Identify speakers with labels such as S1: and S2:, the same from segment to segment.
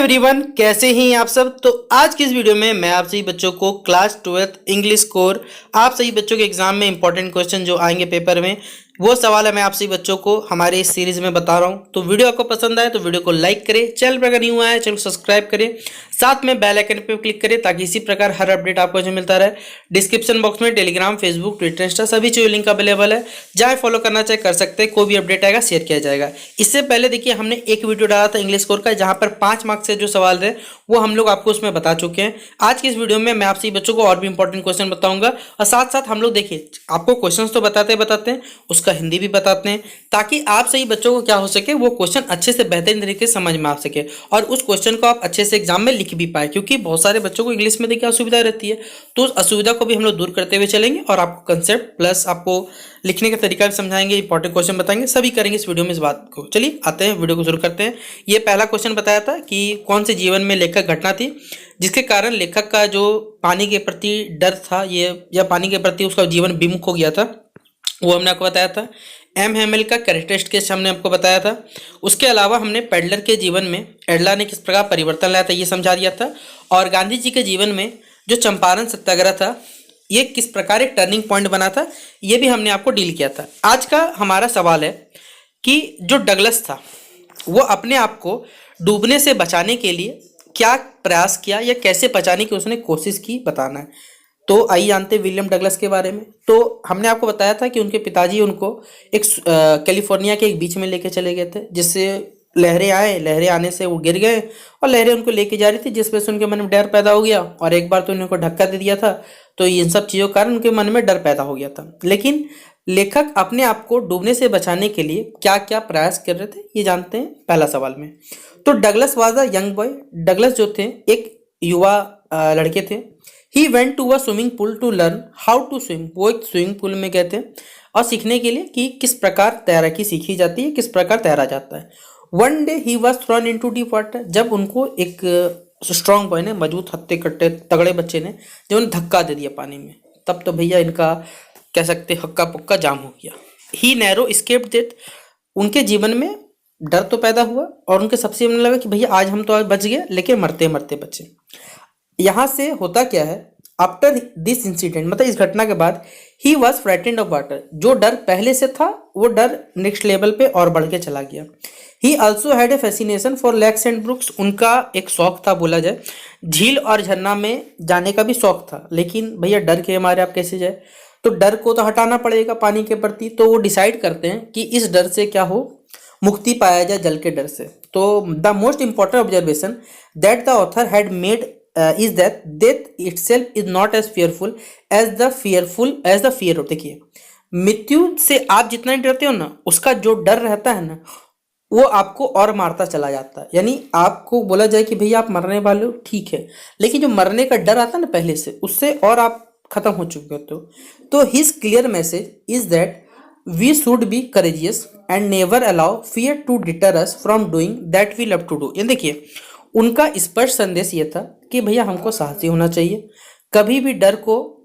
S1: Everyone, कैसे हैं आप सब। तो आज की इस वीडियो में मैं आप सभी बच्चों को क्लास 12th इंग्लिश कोर आप सभी बच्चों के एग्जाम में इंपॉर्टेंट क्वेश्चन जो आएंगे पेपर में, वो सवाल है मैं आप सभी बच्चों को हमारे इस सीरीज में बता रहा हूं। तो वीडियो आपको पसंद आए तो वीडियो को लाइक करें, चैनल पर अगर न्यू आया चैनल को सब्सक्राइब करें, साथ में बेल आइकन पे क्लिक करें ताकि इसी प्रकार हर अपडेट आपको जो मिलता रहे। डिस्क्रिप्शन बॉक्स में टेलीग्राम, फेसबुक, ट्विटर, इंस्टा सभी जो लिंक अवेलेबल है, जहाँ फॉलो करना चाहे कर सकते हैं। कोई भी अपडेट आएगा शेयर किया जाएगा। इससे पहले देखिए हमने एक वीडियो डाला था इंग्लिश कोर का, जहाँ पर 5 मार्क्स से जो सवाल रहे वो हम लोग आपको उसमें बता चुके हैं। आज की इस वीडियो में मैं आप सभी बच्चों को और भी इंपॉर्टेंट क्वेश्चन बताऊंगा और साथ साथ हम लोग देखिए आपको क्वेश्चंस तो बताते हैं, उसका हिंदी भी बताते हैं, ताकि आप सही बच्चों को क्या हो सके वो क्वेश्चन अच्छे से बेहतरीन तरीके से समझ में आ सके और उस क्वेश्चन को आप अच्छे से एग्जाम में लिख भी पाए। क्योंकि बहुत सारे बच्चों को इंग्लिश में देखिए असुविधा रहती है, तो उस असुविधा को भी हम लोग दूर करते हुए चलेंगे और आपको कंसेप्ट प्लस आपको लिखने का तरीका भी समझाएंगे, इंपॉर्टेंट क्वेश्चन बताएंगे, सभी करेंगे इस वीडियो में। इस बात को चलिए आते हैं, वीडियो को शुरू करते हैं। ये पहला क्वेश्चन बताया था कि कौन से जीवन में लेखक घटना थी जिसके कारण लेखक का जो पानी के प्रति डर था ये या पानी के प्रति उसका जीवन विमुख हो गया था, वो हमने आपको बताया था। एम हेमिल का कैरेक्टरिस्टिक केस हमने आपको बताया था। उसके अलावा हमने पेडलर के जीवन में एडला ने किस प्रकार परिवर्तन लाया था ये समझा दिया था। और गांधी जी के जीवन में जो चंपारण सत्याग्रह था ये किस प्रकार एक टर्निंग पॉइंट बना था, ये भी हमने आपको डील किया था। आज का हमारा सवाल है कि जो डगलस था वो अपने आप को डूबने से बचाने के लिए क्या प्रयास किया या कैसे बचाने की उसने कोशिश की, बताना है। तो आइए जानते हैं विलियम डगलस के बारे में। तो हमने आपको बताया था कि उनके पिताजी उनको एक कैलिफोर्निया के एक बीच में लेके चले गए थे, जिससे लहरें आने से वो गिर गए और लहरें उनको लेके जा रही थी, जिस वजह से उनके मन में डर पैदा हो गया और एक बार तो उनको धक्का दे दिया था। तो इन सब चीज़ों के कारण उनके मन में डर पैदा हो गया था। लेकिन लेखक अपने आप को डूबने से बचाने के लिए क्या क्या प्रयास कर रहे थे ये जानते हैं पहला सवाल में। तो Douglas was a young boy. Douglas जो थे एक युवा लड़के थे। He went to a swimming pool to learn how to swim. वो एक स्विमिंग पूल में गए थे और सीखने के लिए कि किस प्रकार तैराकी सीखी जाती है, किस प्रकार तैरा जाता है। One day he was thrown into deep water. जब उनको एक स्ट्रांग बॉय ने, मजबूत हत्ते कट्टे तगड़े बच्चे ने जब उन्हें धक्का दे दिया पानी में, तब तो भैया इनका कह सकते हक्का पक्का जाम हो गया। ही नैरो एस्केप्ड डेथ। उनके जीवन में डर तो पैदा हुआ और उनके सबसे मन लगा कि भैया आज हम तो आज बच गए, लेकिन मरते मरते बचे। यहाँ से होता क्या है, आफ्टर दिस इंसिडेंट मतलब इस घटना के बाद he was frightened of water. जो डर पहले से था वो डर नेक्स्ट लेवल पे और बढ़ के चला गया। He also had a fascination for lakes and brooks. उनका एक शौक था, बोला जाए झील और झरना में जाने का भी शौक था, लेकिन भैया डर के मारे आप कैसे जाए, तो डर को तो हटाना पड़ेगा पानी के प्रति। तो वो डिसाइड करते हैं कि इस डर से क्या हो, मुक्ति पाया जाए जल के डर से। तो the most important observation that the author had made is that death itself is not as fearful as the fear of. देखिए मृत्यु से आप जितना डरते हो ना, उसका जो डर रहता है ना वो आपको और मारता चला जाता है। यानी आपको बोला जाए कि भैया आप मरने वाले हो, ठीक है, लेकिन जो मरने का डर आता है ना पहले से, उससे और आप खत्म हो चुके होते हो। तो his clear message is that we should be courageous and never allow fear to deter us from doing that we love to do. ये देखिए उनका स्पष्ट संदेश ये था कि भैया हमको साहसी होना चाहिए, कभी भी डर को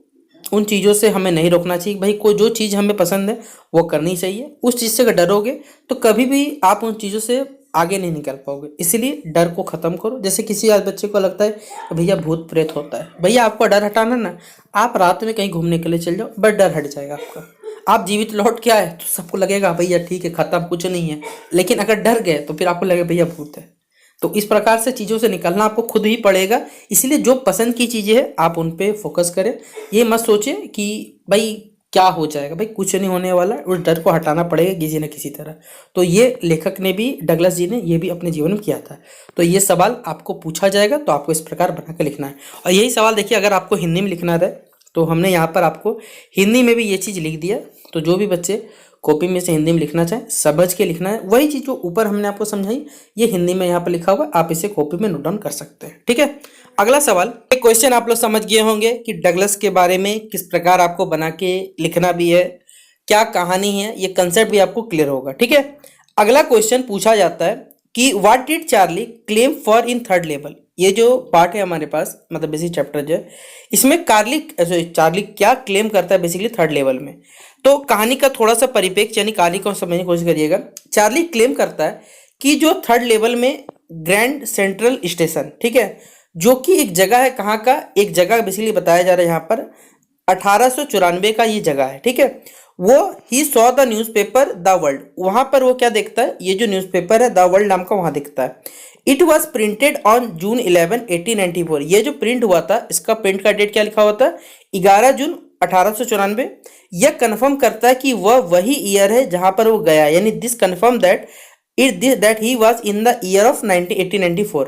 S1: उन चीज़ों से हमें नहीं रोकना चाहिए। भाई कोई जो चीज़ हमें पसंद है वो करनी चाहिए। उस चीज़ से अगर डरोगे तो कभी भी आप उन चीज़ों से आगे नहीं निकल पाओगे। इसलिए डर को ख़त्म करो। जैसे किसी आज बच्चे को लगता है कि भैया भूत प्रेत होता है, भैया आपको डर हटाना ना, आप रात में कहीं घूमने के लिए चल जाओ, बस डर हट जाएगा आपका। आप जीवित लौट के आए तो सबको लगेगा भैया ठीक है खत्म, कुछ नहीं है। लेकिन अगर डर गए तो फिर आपको लगेगा भैया भूत है। तो इस प्रकार से चीज़ों से निकलना आपको खुद ही पड़ेगा। इसलिए जो पसंद की चीज़ें हैं आप उन पे फोकस करें। ये मत सोचें कि भाई क्या हो जाएगा, भाई कुछ नहीं होने वाला, उस डर को हटाना पड़ेगा किसी न किसी तरह। तो ये लेखक ने भी, डगलस जी ने ये भी अपने जीवन में किया था। तो ये सवाल आपको पूछा जाएगा तो आपको इस प्रकार बना के लिखना है। और यही सवाल देखिए अगर आपको हिंदी में लिखना रहे तो हमने यहाँ पर आपको हिंदी में भी ये चीज़ लिख दिया। तो जो भी बच्चे कॉपी में से हिंदी में लिखना चाहें समझ के लिखना है, वही चीज़ जो ऊपर हमने आपको समझाई ये हिंदी में यहाँ पर लिखा हुआ, आप इसे कॉपी में नोट डाउन कर सकते हैं। ठीक है, अगला सवाल, एक क्वेश्चन आप लोग समझ गए होंगे कि डगलस के बारे में किस प्रकार आपको बना के लिखना भी है, क्या कहानी है, ये कंसेप्ट भी आपको क्लियर होगा। ठीक है, अगला क्वेश्चन पूछा जाता है कि what did Charlie claim for in third level. ये जो पार्ट है हमारे पास, मतलब बेसिक चैप्टर जो है, इसमें चार्ली क्या क्लेम करता है बेसिकली थर्ड लेवल में। तो कहानी का थोड़ा सा परिप्रेक्ष्य यानी कहानी को समझने की कोशिश करिएगा। चार्ली क्लेम करता है कि जो थर्ड लेवल में ग्रैंड सेंट्रल स्टेशन, ठीक है, जो कि एक जगह है, कहाँ का, एक जगह बेसिकली बताया जा रहा है यहाँ पर 1894 का ये जगह है, ठीक है। वो he saw the newspaper the world, वहां पर वो क्या देखता है, ये जो न्यूज़पेपर है द वर्ल्ड नाम का वहां दिखता है। It was printed on June 11 1894, ये जो प्रिंट हुआ था इसका प्रिंट का डेट क्या लिखा हुआ था, 11 जून 1894। यह कंफर्म करता है कि वह वही ईयर है जहां पर वो गया, यानी this confirm that he was in the year of 1894.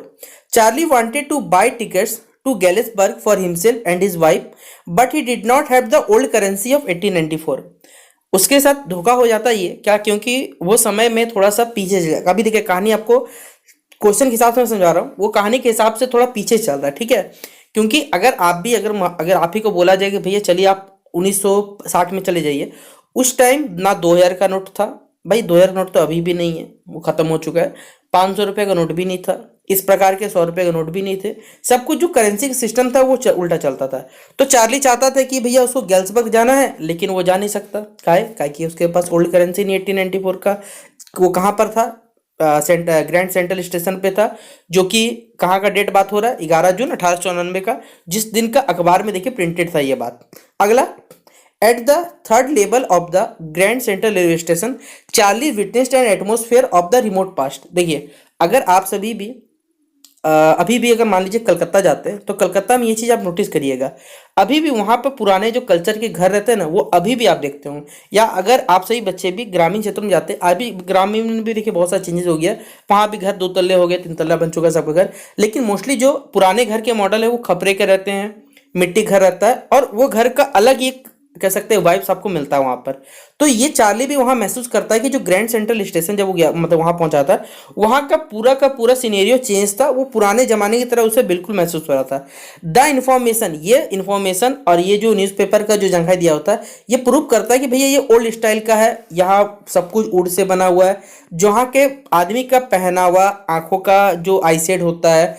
S1: Charlie wanted to buy tickets to Galesburg for himself and his wife, but he did not have the old currency of 1894. उसके साथ धोखा हो जाता है ये क्या, क्योंकि वो समय में थोड़ा सा पीछे चल गया। अभी देखिए कहानी आपको क्वेश्चन के हिसाब से मैं समझा रहा हूँ, वो कहानी के हिसाब से थोड़ा पीछे चल रहा है, ठीक है। क्योंकि अगर आप भी अगर आप ही को बोला जाए कि भैया चलिए आप 1960 में चले जाइए, उस टाइम ना 2000 का नोट था, भाई 2000 नोट तो अभी भी नहीं है, वो खत्म हो चुका है। 500 रुपये का नोट भी नहीं था, इस प्रकार के 100 रुपये का नोट भी नहीं थे। सब कुछ जो करेंसी का सिस्टम था वो उल्टा चलता था। तो चार्ली चाहता था कि भैया उसको गेल्सबर्ग जाना है, लेकिन वो जा नहीं सकता, काहे कि उसके पास ओल्ड करेंसी नहीं 1894 का। वो कहाँ पर था, ग्रैंड सेंट्रल स्टेशन पे था, जो कि कहाँ का डेट बात हो रहा है, 11 जून 1894 का, जिस दिन का अखबार में देखिए प्रिंटेड था ये बात। अगला, at the third level of the Grand Central railway station Charlie witnessed an atmosphere of the remote past. देखिए अगर आप सभी भी अभी भी अगर मान लीजिए कलकत्ता जाते हैं, तो कलकत्ता में ये चीज़ आप नोटिस करिएगा, अभी भी वहाँ पर पुराने जो कल्चर के घर रहते हैं ना, वो अभी भी आप देखते हो। या अगर आप सही बच्चे भी ग्रामीण क्षेत्रों में जाते हैं, अभी ग्रामीण में भी देखिए बहुत सारी चेंजेस हो गया, वहाँ भी घर 2 तल्ले हो गए, 3 तल्ला बन चुका है सबका घर, लेकिन मोस्टली जो पुराने घर के मॉडल है वो खपरे के रहते हैं, मिट्टी घर रहता है, और वो घर का अलग एक कह सकते हैं वाइब्स आपको मिलता है वहां पर। तो ये चार्ली भी वहां महसूस करता है कि जो ग्रैंड सेंट्रल स्टेशन जब वो गया, मतलब वहां पहुंचा था, वहां का पूरा सिनेरियो चेंज था, वो पुराने जमाने की तरह उसे बिल्कुल महसूस हो रहा था। द इन्फॉर्मेशन, ये इन्फॉर्मेशन और ये जो न्यूज़पेपर का जो जंघा दिया होता है, ये प्रूव करता है कि भैया ये ओल्ड स्टाइल का है, यहाँ सब कुछ वुड से बना हुआ है, जहाँ के आदमी का पहनावा, आंखों का जो आईसेड होता है,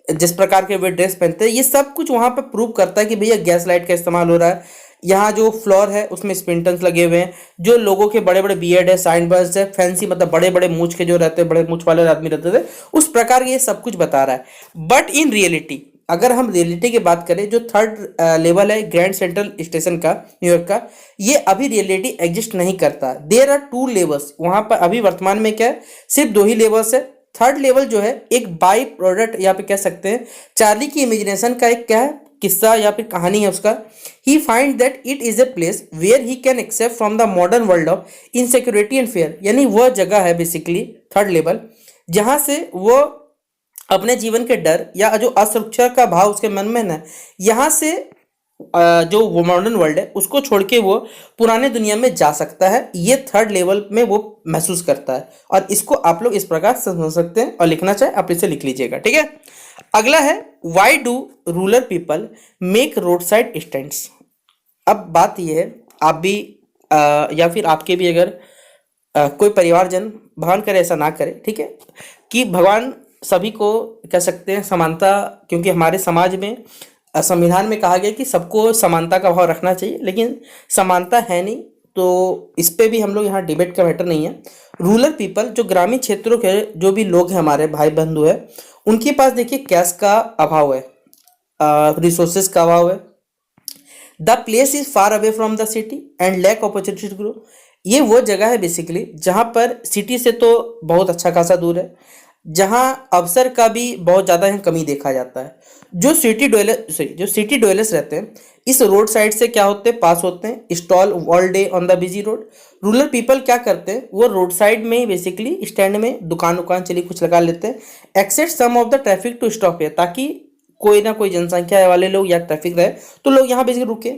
S1: जिस प्रकार के वे ड्रेस पहनते हैं, ये सब कुछ वहां पर प्रूव करता है कि भैया गैस लाइट का इस्तेमाल हो रहा है। यहाँ जो फ्लोर है उसमें स्पिंटन्स लगे हुए हैं, जो लोगों के बड़े बड़े बियर्ड है, साइन बर्स है, फैंसी मतलब बड़े बड़े मूछ के जो रहते हैं, बड़े मूछ वाले आदमी रहते थे, उस प्रकार ये सब कुछ बता रहा है। बट इन रियलिटी, अगर हम रियलिटी की बात करें, जो थर्ड लेवल है ग्रैंड सेंट्रल स्टेशन का, न्यूयॉर्क का, ये अभी रियलिटी एग्जिस्ट नहीं करता। देयर आर 2 लेवल्स, वहां पर अभी वर्तमान में क्या है, सिर्फ 2 ही लेवल्स है। थर्ड लेवल जो है एक बाई प्रोडक्ट, यहाँ पे कह सकते हैं चार्ली की इमेजिनेशन का एक क्या है, किस्सा या फिर कहानी है उसका। He find that it is a place where he can except from the modern world of insecurity and fear, यानी वह जगह है बेसिकली थर्ड लेवल, जहां से वो अपने जीवन के डर या जो असुरक्षा का भाव उसके मन में ना, यहाँ से जो वो मॉडर्न वर्ल्ड है उसको छोड़ के वो पुराने दुनिया में जा सकता है। ये थर्ड लेवल में वो महसूस करता है, और इसको आप लोग इस प्रकार समझ सकते हैं, और लिखना चाहे आप इसे लिख लीजिएगा, ठीक है। अगला है, why do rural people make road side stands. अब बात यह है, आप भी या फिर आपके भी अगर कोई परिवारजन, भगवान करे ऐसा ना करे, ठीक है, कि भगवान सभी को कह सकते हैं समानता, क्योंकि हमारे समाज में संविधान में कहा गया कि सबको समानता का भाव रखना चाहिए, लेकिन समानता है नहीं, तो इस पे भी हम लोग यहाँ डिबेट का मैटर नहीं है। रूरल पीपल, जो ग्रामीण क्षेत्रों के जो भी लोग हैं, हमारे भाई बंधु है, उनके पास देखिए कैश का अभाव है, रिसोर्सेज का अभाव है। The place is far away from the city and lack opportunity to grow. ये वो जगह है बेसिकली जहाँ पर सिटी से तो बहुत अच्छा खासा दूर है, जहाँ अवसर का भी बहुत ज़्यादा यहाँ कमी देखा जाता है। जो सिटी डवेलर्स रहते हैं इस रोड साइड से क्या होते हैं, पास होते हैं, stall all day on the busy road. Rural people क्या करते हैं, वो रोड साइड में बेसिकली स्टैंड में दुकान चली कुछ लगा लेते हैं, except some of the traffic to stop है, ताकि कोई ना कोई जनसंख्या वाले लोग या ट्रैफिक रहे तो लोग यहाँ बेसिकली रुके।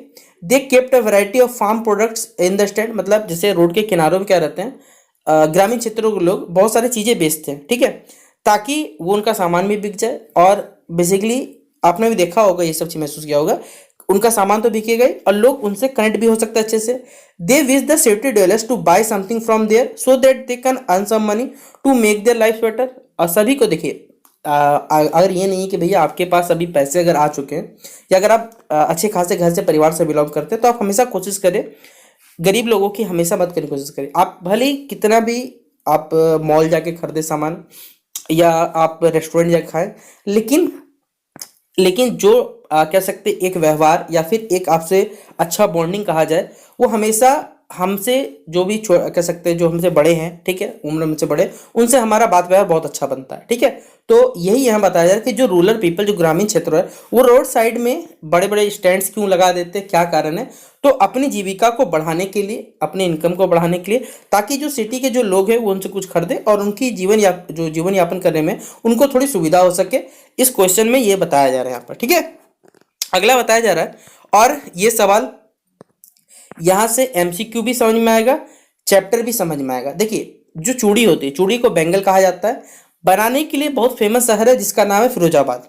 S1: They kept a variety of farm products in the stand, मतलब जैसे रोड के किनारों में क्या रहते हैं, ग्रामीण क्षेत्रों के लोग बहुत सारी चीज़ें बेचते हैं, ठीक है, ताकि वो उनका सामान भी बिक जाए, और बेसिकली आपने भी देखा होगा, ये सब चीज महसूस किया होगा, उनका सामान तो बिकेगा ही और लोग उनसे कनेक्ट भी हो सकता है अच्छे से। They wish the city dwellers to buy something from there so that they can earn some money to make their life better. और सभी को देखिए, अगर ये नहीं है कि भैया आपके पास अभी पैसे अगर आ चुके हैं, या अगर आप अच्छे खासे घर से परिवार से बिलोंग करते हैं, तो आप हमेशा कोशिश करें गरीब लोगों की हमेशा मदद करने की कोशिश करें। आप भले ही कितना भी आप मॉल जाके खरीदे सामान, या आप रेस्टोरेंट जा खाएं, लेकिन लेकिन जो कह सकते हैं एक व्यवहार या फिर एक आपसे अच्छा बॉन्डिंग कहा जाए, वो हमेशा हमसे जो भी कह सकते हैं जो हमसे बड़े हैं, ठीक है, उम्र में से बड़े, उनसे हमारा बात व्यवहार बहुत अच्छा बनता है, ठीक है। तो यही यहाँ बताया जा रहा है कि जो रूरल पीपल, जो ग्रामीण क्षेत्र है, वो रोड साइड में बड़े बड़े स्टैंड्स क्यों लगा देते हैं, क्या कारण है। तो अपनी जीविका को बढ़ाने के लिए, अपने इनकम को बढ़ाने के लिए, ताकि जो सिटी के जो लोग हैं वो उनसे कुछ खरीदे और उनकी जो जीवन यापन करने में उनको थोड़ी सुविधा हो सके। इस क्वेश्चन में ये बताया जा रहा है यहाँ पर, ठीक है। अगला बताया जा रहा है, और ये सवाल यहाँ से एमसीक्यू भी समझ में आएगा, चैप्टर भी समझ में आएगा। देखिए, जो चूड़ी होती है, चूड़ी को बेंगल कहा जाता है, बनाने के लिए बहुत फेमस शहर है जिसका नाम है फिरोजाबाद।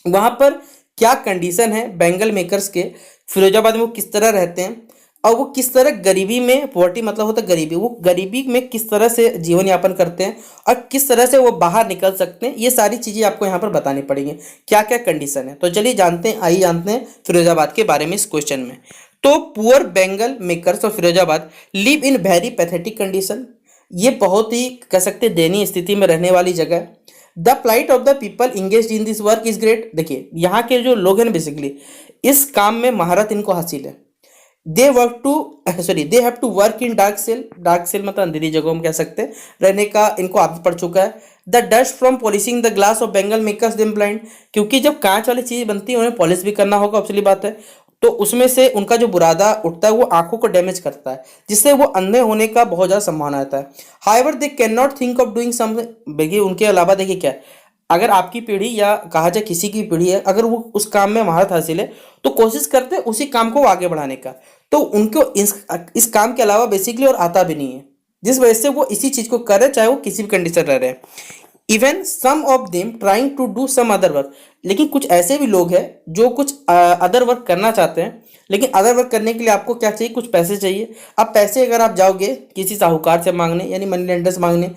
S1: वहां पर क्या कंडीशन है बेंगल मेकर्स के, फिरोजाबाद में वो किस तरह रहते हैं, और वो किस तरह गरीबी में, पॉवर्टी मतलब होता है गरीबी, वो गरीबी में किस तरह से जीवन यापन करते हैं और किस तरह से वो बाहर निकल सकते हैं, ये सारी चीज़ें आपको यहाँ पर बतानी पड़ेंगी, क्या क्या कंडीशन है। तो चलिए जानते हैं, आइए जानते हैं फिरोजाबाद के बारे में इस क्वेश्चन में। तो poor Bengal makers of Firozabad live in very pathetic condition, ये बहुत ही कह सकते हैं दयनीय स्थिति में रहने वाली जगह है। The plight of the people engage in this work is great, देखिए यहाँ के जो लोग हैं बेसिकली इस काम में महारत इनको हासिल है। They work to they have to work in dark cell मतलब अंधेरी जगहों में कह सकते हैं रहने का इनको आदत पड़ चुका है। The dust from polishing the glass of Bengal makers them blind, क्योंकि जब कांच वाली चीज बनती है उन्हें पॉलिश भी करना होगा, ऑब्वियसली बात है, तो उसमें से उनका जो बुरादा उठता है वो आंखों को डैमेज करता है, जिससे वो अंधे होने का बहुत ज़्यादा संभावना रहता है। However they can not think of doing something, देखिए उनके अलावा देखिए क्या है, अगर आपकी पीढ़ी या कहा जाए किसी की पीढ़ी है, अगर वो उस काम में महारत हासिल है तो कोशिश करते हैं उसी काम को आगे बढ़ाने का, तो उनको इस काम के अलावा बेसिकली और आता भी नहीं है, जिस वजह से वो इसी चीज़ को कर रहे हैं चाहे वो किसी भी कंडीशन रह रहे हैं। Even some of them trying to do some other work, लेकिन कुछ ऐसे भी लोग हैं जो कुछ अदर वर्क करना चाहते हैं, लेकिन अदर वर्क करने के लिए आपको क्या चाहिए, कुछ पैसे चाहिए। अब पैसे अगर आप जाओगे किसी साहूकार से मांगने यानी मनी लेंडर से मांगने,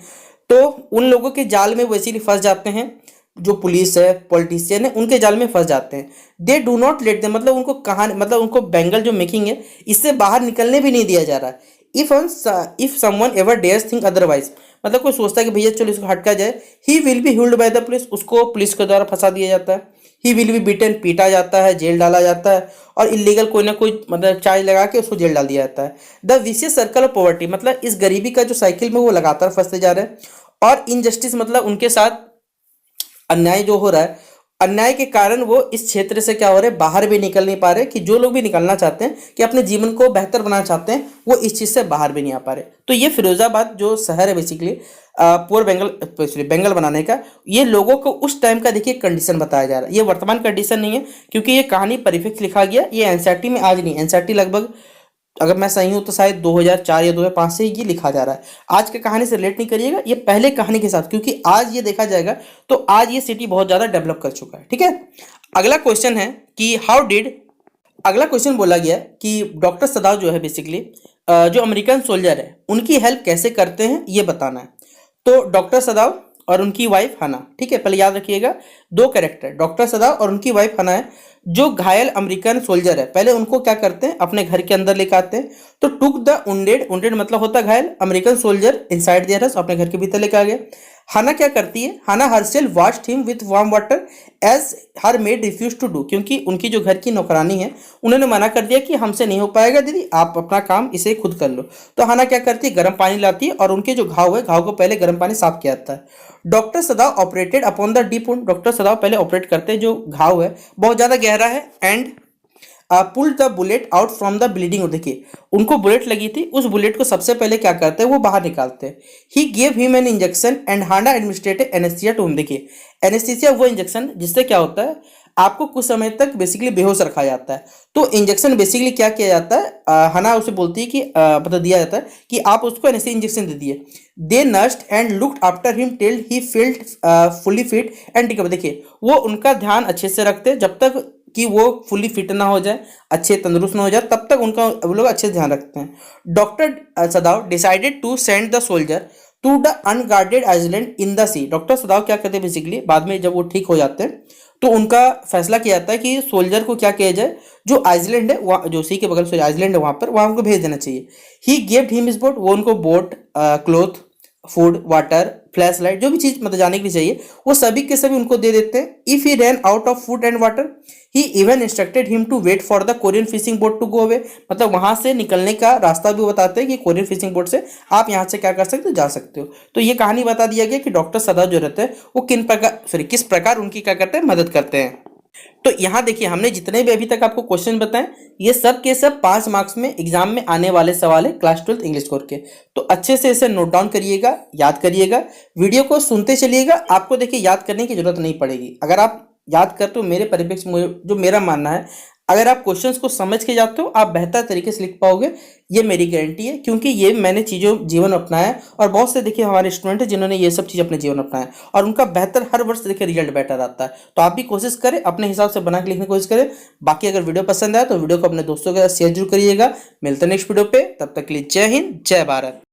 S1: तो उन लोगों के जाल में वो इसीलिए फंस जाते हैं, जो पुलिस है, पॉलिटिशियन है, उनके जाल में फंस जाते हैं। They do not let them, मतलब उनको कहाँ, मतलब उनको बेंगल जो मेकिंग है इससे बाहर निकलने भी नहीं दिया जा रहा है। If someone ever dares think otherwise, मतलब कोई सोचता है कि भैया चलो इसको हटका जाए, he will be healed by the police, उसको पुलिस के द्वारा फंसा दिया जाता है। ही विल बी बीटन, पीटा जाता है, जेल डाला जाता है, और इलीगल कोई ना कोई मतलब चार्ज लगा के उसको जेल डाल दिया जाता है। The vicious circle of poverty, मतलब इस गरीबी का जो साइकिल में वो लगातार फंसते जा रहे हैं। और इनजस्टिस, मतलब उनके साथ अन्याय जो हो रहा है, अन्याय के कारण वो इस क्षेत्र से क्या हो रहा है, बाहर भी निकल नहीं पा रहे, कि जो लोग भी निकलना चाहते हैं कि अपने जीवन को बेहतर बनाना चाहते हैं वो इस चीज़ से बाहर भी नहीं आ पा रहे। तो ये फिरोजाबाद जो शहर है बेसिकली पूर्व बेंगल बेंगल बनाने का, ये लोगों को उस टाइम का देखिए कंडीशन बताया जा रहा है, ये वर्तमान कंडीशन नहीं है, क्योंकि ये कहानी परिफिक्स लिखा गया, ये एनसीईआरटी में आज नहीं, एनसीईआरटी लगभग अगर मैं सही हूं तो शायद 2004 या 2005 से ये लिखा जा रहा है। आज के कहानी से रिलेट नहीं करिएगा, ये पहले कहानी के साथ, क्योंकि आज ये देखा जाएगा तो आज ये सिटी बहुत ज़्यादा डेवलप कर चुका है, ठीक है। अगला क्वेश्चन है कि अगला क्वेश्चन बोला गया कि डॉक्टर सदाव जो है बेसिकली जो अमेरिकन सोल्जर है उनकी हेल्प कैसे करते हैं ये बताना है। तो डॉक्टर सदाव और उनकी वाइफ हना, ठीक है, पहले याद रखिएगा दो कैरेक्टर, डॉक्टर सदाव और उनकी वाइफ हना है। जो घायल अमेरिकन सोल्जर है पहले उनको क्या करते हैं, अपने घर के अंदर लेकर आते हैं। तो टुक द उंडेड मतलब होता है घायल, American soldier inside their house, अपने घर के भीतर लेकर आ गए। हना क्या करती है, Hana herself washed him with warm water as her maid refuse to do, क्योंकि उनकी जो घर की नौकरानी है उन्होंने मना कर दिया कि हमसे नहीं हो पाएगा दीदी, आप अपना काम इसे खुद कर लो। तो हना क्या करती है, गर्म पानी लाती है और उनके जो घाव है, घाव को पहले गर्म पानी साफ किया जाता है। Doctor सदाव operated upon the deep wound, doctor सदाव पहले ऑपरेट करते हैं जो घाव है बहुत ज़्यादा गहरा है, and pull the bullet out from the bleeding, देखिए उनको बुलेट लगी थी, उस बुलेट को सबसे पहले क्या करते हैं वो बाहर निकालते हैं। He gave him an injection and Handa administrated anaesthesia to him, देखिए एनेस्थीसिया वो इंजेक्शन जिससे क्या होता है आपको कुछ समय तक बेसिकली बेहोश रखा जाता है। तो इंजेक्शन बेसिकली क्या किया जाता है, हना उसे बोलती है कि बता दिया जाता है कि आप उसको एनेस्थीसिया इंजेक्शन दे दिए। They nursed and looked after him till he felt fully fit and recover, देखिए वो उनका ध्यान अच्छे से रखते जब तक कि वो फुली फिट ना हो जाए, अच्छे तंदुरुस्त ना हो जाए, तब तक उनका वो लोग अच्छे से ध्यान रखते हैं। Doctor Sadao decided to send the soldier to the unguarded island in the sea, doctor Sadao क्या कहते हैं बेसिकली बाद में जब वो ठीक हो जाते हैं तो उनका फैसला किया जाता है कि सोल्जर को क्या किया जाए, जो आइसलैंड है वहाँ, जो सी के बगल से आइसलैंड है वहाँ पर, वहाँ उनको भेज देना चाहिए। ही गिव्ड हिम हिज बोट, वो उनको boat, cloth, food, water, flash light, जो भी चीज मतलब जाने के लिए चाहिए वो सभी के सभी उनको दे देते हैं। If he ran out of food and water he even instructed him to wait for the Korean fishing boat to go away. मतलब वहां से निकलने का रास्ता भी बताते हैं कि कोरियन फिशिंग बोट से आप यहाँ से क्या कर सकते हो, जा सकते हो। तो ये कहानी बता दिया गया कि डॉक्टर सदा जो रहते हैं वो किस प्रकार उनकी क्या करते हैं, मदद करते हैं। तो यहाँ देखिए हमने जितने भी अभी तक आपको क्वेश्चन बताए ये सब के सब 5 मार्क्स में एग्जाम में आने वाले सवाल है क्लास 12 इंग्लिश कोर के। तो अच्छे से इसे नोट डाउन करिएगा, याद करिएगा, वीडियो को सुनते चलिएगा। आपको देखिए याद करने की जरूरत नहीं पड़ेगी। अगर आप याद करते हो, मेरे परिप्रेक्ष्य में जो मेरा मानना है, अगर आप क्वेश्चंस को समझ के जाते हो आप बेहतर तरीके से लिख पाओगे, ये मेरी गारंटी है। क्योंकि ये मैंने चीज़ों जीवन अपनाया है और बहुत से देखिए हमारे स्टूडेंट हैं जिन्होंने ये सब चीज़ अपने जीवन अपनाया है और उनका बेहतर हर वर्ष देखिए रिजल्ट बेटर आता है। तो आप भी कोशिश करें, अपने हिसाब से बना के लिखने की कोशिश करें। बाकी अगर वीडियो पसंद आए तो वीडियो को अपने दोस्तों के साथ शेयर जरूर करिएगा। मिलते हैं नेक्स्ट वीडियो पे, तब तक के लिए जय हिंद, जय भारत।